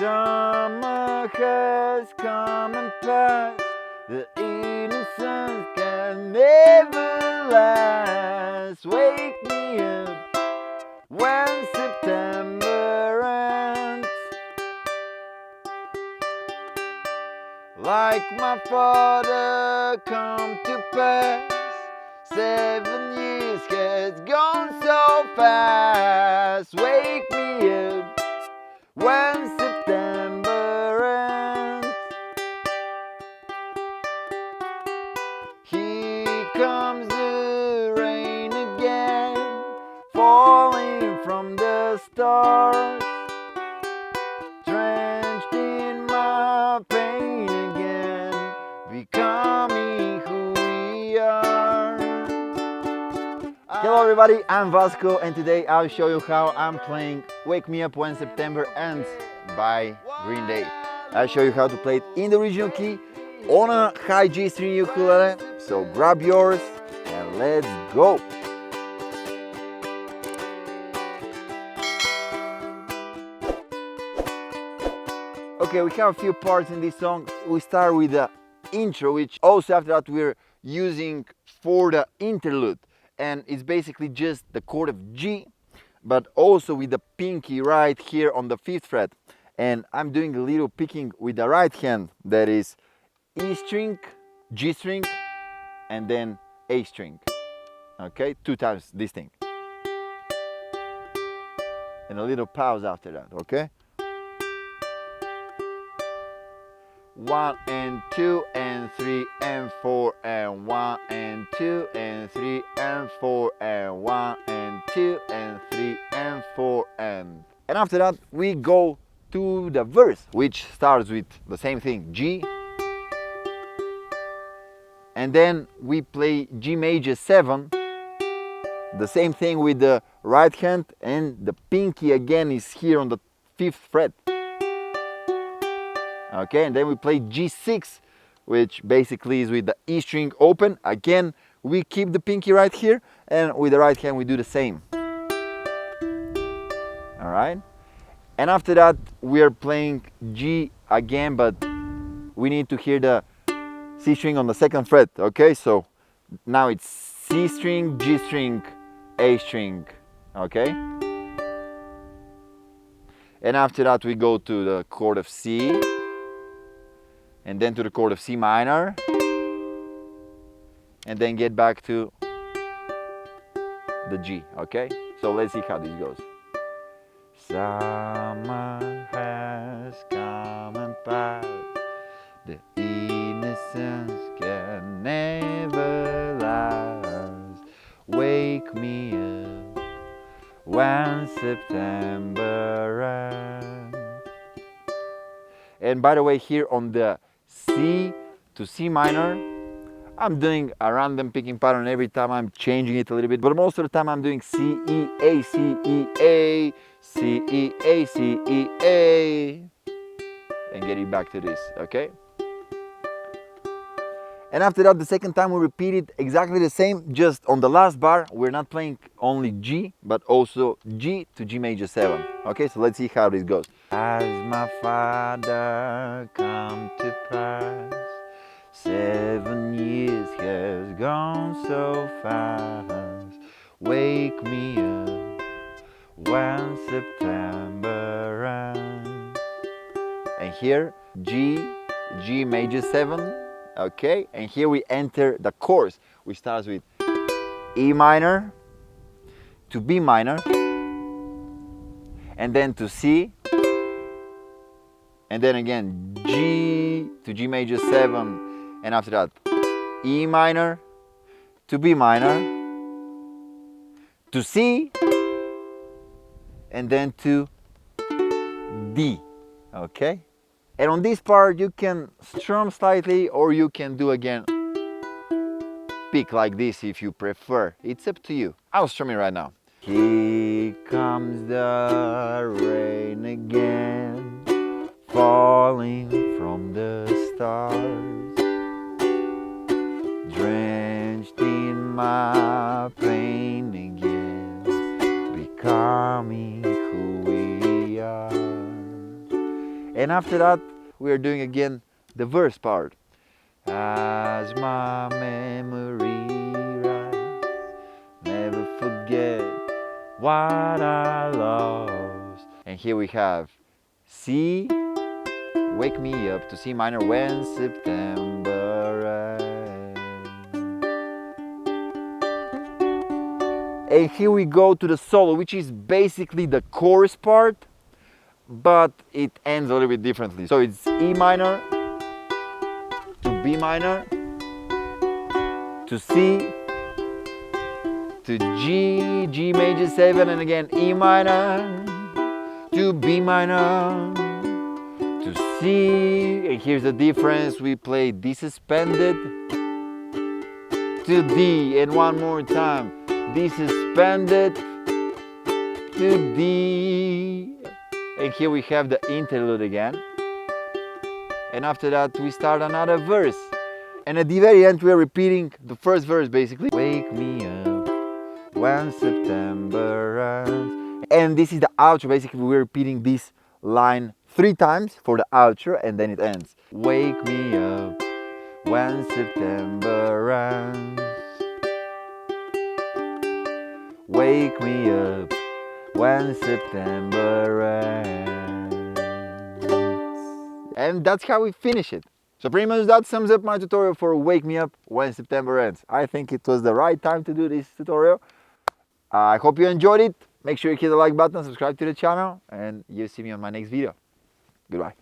Summer has come and passed. The innocence can never last. Wake me up when September ends. Like my father come to pass. 7 years has gone so fast. Wake me up when September ends. Here comes the rain again, falling from the stars, drenched in my pain again, becoming who we are. Hello everybody, I'm Vasco and today I'll show you how I'm playing Wake Me Up When September Ends by Green Day. I'll show you how to play it in the original key on a high G string ukulele, so grab yours and let's go! Okay, we have a few parts in this song. We start with the intro, which also after that we're using for the interlude, and it's basically just the chord of G, but also with the pinky right here on the 5th fret, and I'm doing a little picking with the right hand, that is E string, G string, and then A string. Okay, 2 times this thing. And a little pause after that, okay? 1 and 2 and 3 and 4 and 1 and 2 and 3 and 4 and 1 and 2 and 3 and 4 and after that we go to the verse, which starts with the same thing, G, and then we play G major 7, the same thing with the right hand, and the pinky again is here on the 5th fret. Okay, and then we play G6, which basically is with the E string open. Again, we keep the pinky right here, and with the right hand we do the same. All right, and after that we are playing G again, but we need to hear the C string on the 2nd fret. Okay, so now it's C string, G string, A string. Okay, and after that we go to the chord of C, and then to the chord of C minor, and then get back to the G, okay? So let's see how this goes. Summer has come and passed, the innocence can never last. Wake me up when September ends. And by the way, here on the C to C minor, I'm doing a random picking pattern every time. I'm changing it a little bit, but most of the time I'm doing C, E, A, C, E, A, C, E, A, C, E, A, and getting back to this, okay? And after that, the second time we repeat it exactly the same, just on the last bar, we're not playing only G, but also G to G major 7. Okay, so let's see how this goes. As my father come to pass, 7 years has gone so fast. Wake me up when September ends. And here, G, G major 7. Okay, and here we enter the chorus. We start with E minor to B minor, and then to C, and then again G to G major 7, and after that E minor to B minor, to C, and then to D. Okay, and on this part you can strum slightly, or you can do again pick like this if you prefer. It's up to you. I'll strum it right now. Here comes the rain again, falling from the stars, drenched in my pain again, becoming who we are. And after that, we are doing again the verse part. As my memory rides, never forget what I lost. And here we have C, wake me up, to C minor when September ends. And here we go to the solo, which is basically the chorus part, but it ends a little bit differently. So it's E minor to B minor to C to G, G major 7, and again E minor to B minor to C. And here's the difference: we play D suspended to D, and one more time, D suspended to D. And here we have the interlude again. And after that we start another verse. And at the very end we are repeating the first verse basically. Wake me up when September ends. And this is the outro. Basically we're repeating this line 3 times for the outro, and then it ends. Wake me up when September ends. Wake me up when September ends. And that's how we finish it. So pretty much that sums up my tutorial for Wake Me Up When September Ends. I think it was the right time to do this tutorial. I hope you enjoyed it. Make sure you hit the like button, subscribe to the channel, and you'll see me on my next video. Goodbye.